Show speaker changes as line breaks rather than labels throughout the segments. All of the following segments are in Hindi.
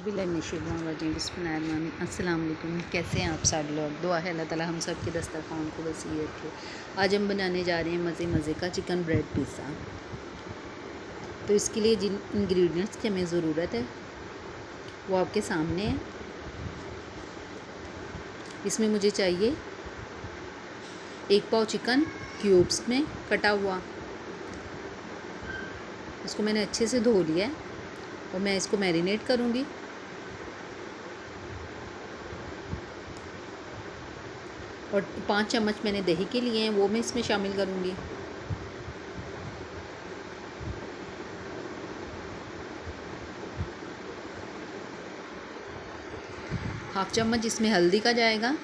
बिस्मिल्लाहिर्रहमानिर्रहीम। अस्सलाम वालेकुम। कैसे हैं आप सब लोग? दुआ है अल्लाह ताला हम सब के दस्तरखान को वसी रखे। आज हम बनाने जा रहे हैं मज़े का चिकन ब्रेड पिज़्ज़ा। तो इसके लिए जिन इंग्रेडिएंट्स की हमें ज़रूरत है वो आपके सामने है। इसमें मुझे चाहिए 1 पाव चिकन क्यूब्स में कटा हुआ। इसको मैंने अच्छे से धो लिया है और मैं इसको मैरिनेट करूँगी। और 5 चम्मच मैंने दही के लिए हैं, वो मैं इसमें शामिल करूँगी। हाफ़ चम्मच इसमें हल्दी का जाएगा।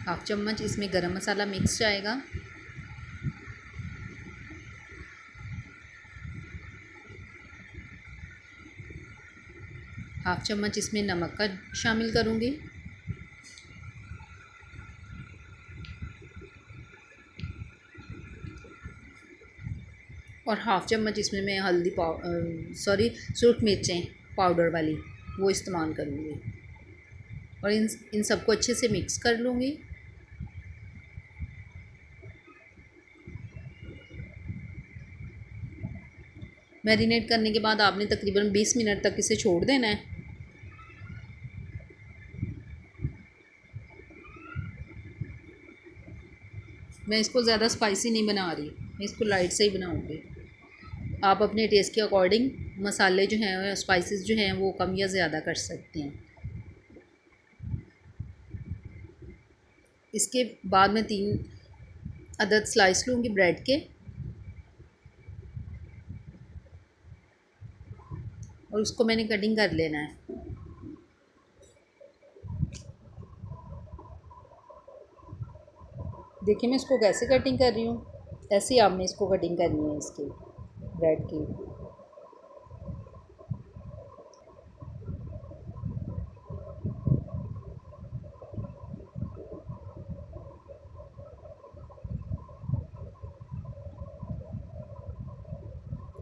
हाफ़ चम्मच इसमें गरम मसाला मिक्स जाएगा। हाफ़ चम्मच इसमें नमक का शामिल करूँगी। और हाफ़ चम्मच इसमें मैं सुरख मिर्चें पाउडर वाली वो इस्तेमाल करूँगी। और इन सबको अच्छे से मिक्स कर लूँगी। मैरिनेट करने के बाद आपने तकरीबन 20 मिनट तक इसे छोड़ देना है। मैं इसको ज़्यादा स्पाइसी नहीं बना रही, मैं इसको लाइट से ही बनाऊँगी। आप अपने टेस्ट के अकॉर्डिंग मसाले जो हैं, स्पाइसेस जो हैं, वो कम या ज़्यादा कर सकते हैं। इसके बाद मैं 3 अदद स्लाइस लूँगी ब्रेड के और उसको मैंने कटिंग कर लेना है। देखिए मैं इसको कैसे कटिंग कर रही हूँ, ऐसे ही आपने इसको कटिंग करनी है इसकी ब्रेड की।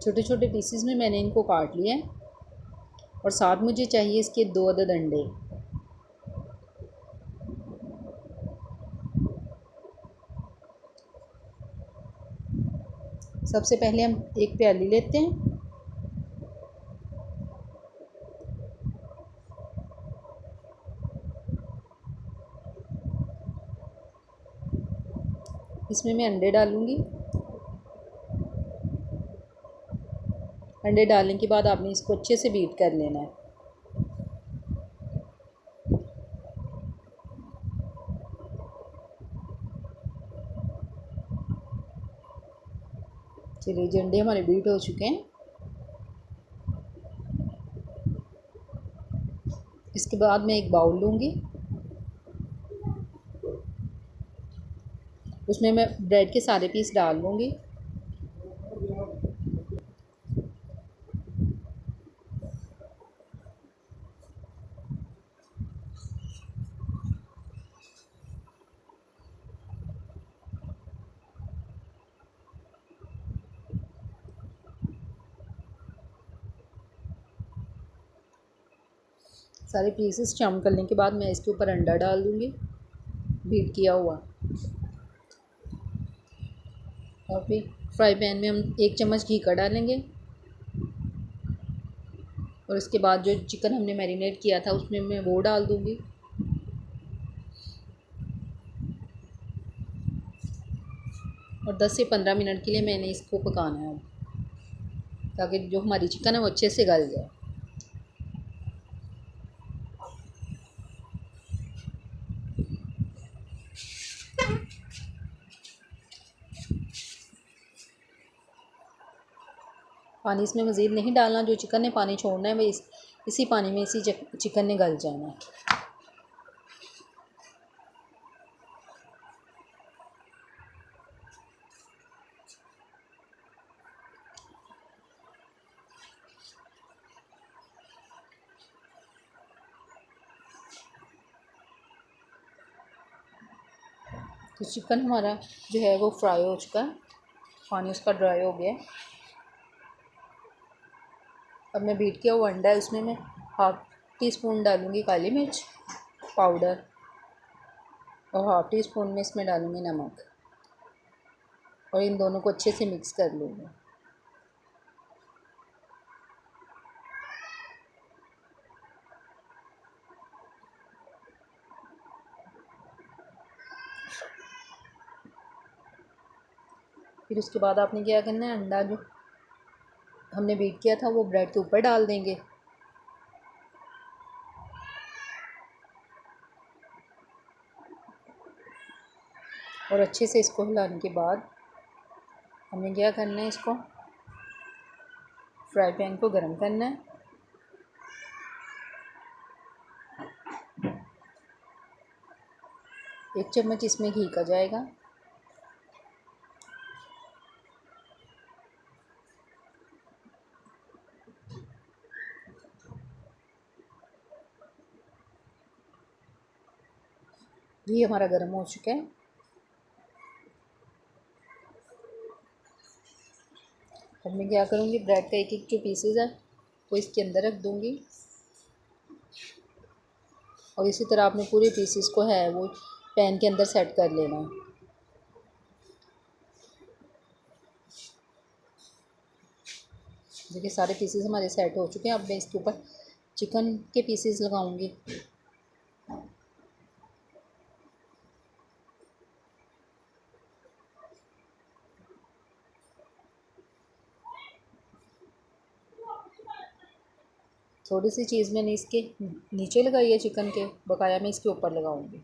छोटे छोटे पीसेस में मैंने इनको काट लिया है। और साथ मुझे चाहिए इसके 2 अदद अंडे। सबसे पहले हम एक प्याली लेते हैं। इसमें मैं अंडे डालूँगी। अंडे डालने के बाद आपने इसको अच्छे से बीट कर लेना है। चलिए जी, अंडे हमारे बीट हो चुके हैं। इसके बाद मैं एक बाउल लूँगी। उसमें मैं ब्रेड के सारे पीस डाल लूँगी। सारे पीसेस शामिल करने के बाद मैं इसके ऊपर अंडा डाल दूँगी बीट किया हुआ। और फिर फ्राई पैन में हम 1 चम्मच घी का डालेंगे। और इसके बाद जो चिकन हमने मैरिनेट किया था उसमें मैं वो डाल दूँगी। और 10 से 15 मिनट के लिए मैंने इसको पकाना है, ताकि जो हमारी चिकन है वो अच्छे से गल जाए। पानी इसमें मज़ीद नहीं डालना। जो चिकन ने पानी छोड़ना है वो इसी पानी में इसी चिकन ने गल जाना है। तो चिकन हमारा जो है वो फ्राई हो चुका है। पानी उसका ड्राई हो गया। अब मैं बीट किया हुआ अंडा है, उसमें मैं 1/2 टीस्पून डालूँगी काली मिर्च पाउडर और 1/2 टीस्पून में इसमें डालूँगी नमक और इन दोनों को अच्छे से मिक्स कर लूँगी। फिर उसके बाद आपने क्या करना है, अंडा जो हमने बीट किया था वो ब्रेड के ऊपर डाल देंगे। और अच्छे से इसको हिलाने के बाद हमें क्या करना है, इसको फ्राई पैन को गर्म करना है। एक चम्मच इसमें घी का जाएगा। घी हमारा गर्म हो चुका है। अब मैं क्या करूँगी, ब्रेड का एक एक जो पीसेज है वो इसके अंदर रख दूँगी और इसी तरह आपने पूरे पीसेस को है वो पैन के अंदर सेट कर लेना है। देखिए सारे पीसेस हमारे सेट हो चुके हैं। अब मैं इसके ऊपर चिकन के पीसेस लगाऊंगी। थोड़ी सी चीज़ मैंने इसके नीचे लगाई है चिकन के, बकाया मैं इसके ऊपर लगाऊंगी।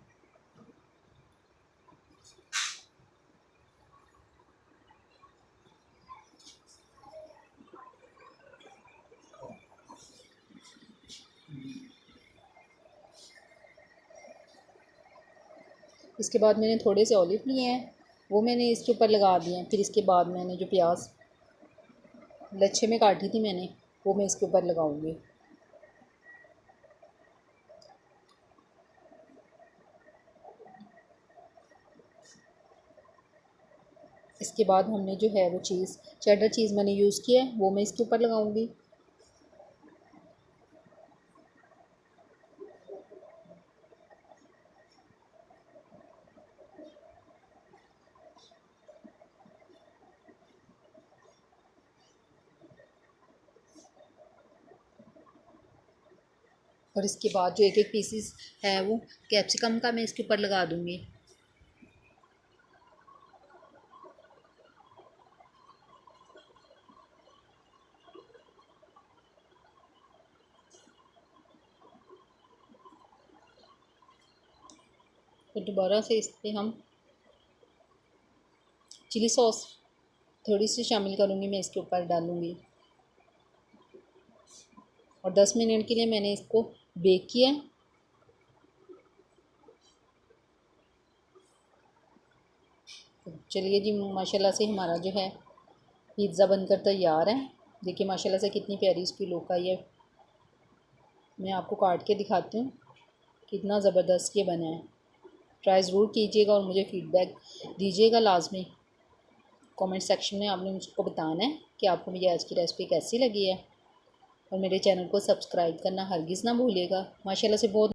इसके बाद मैंने थोड़े से ऑलिव लिए हैं, वो मैंने इसके ऊपर लगा दिए हैं। फिर इसके बाद मैंने जो प्याज लच्छे में काटी थी मैंने, वो मैं इसके ऊपर लगाऊंगी। इसके बाद हमने जो है वो चीज़ चेडर चीज़ मैंने यूज़ किया है वो मैं इसके ऊपर लगाऊंगी। और इसके बाद जो एक एक पीसीस है वो कैप्सिकम का मैं इसके ऊपर लगा दूँगी। तो दोबारा से इस पर हम चिली सॉस थोड़ी सी शामिल करूँगी, मैं इसके ऊपर डालूँगी। और 10 मिनट के लिए मैंने इसको बेक किया है। चलिए जी, माशाल्लाह से हमारा जो है पिज़्ज़ा बनकर तैयार है। देखिए माशाल्लाह से कितनी प्यारी इसकी लुक आई है। मैं आपको काट के दिखाती हूँ कितना ज़बरदस्त ये बना है। ट्राई ज़रूर कीजिएगा और मुझे फ़ीडबैक दीजिएगा लाजमी। कमेंट सेक्शन में आपने मुझको बताना है कि आपको मेरी आज की रेसिपी कैसी लगी है। और मेरे चैनल को सब्सक्राइब करना हरगिज़ ना भूलिएगा। माशाल्लाह से बहुत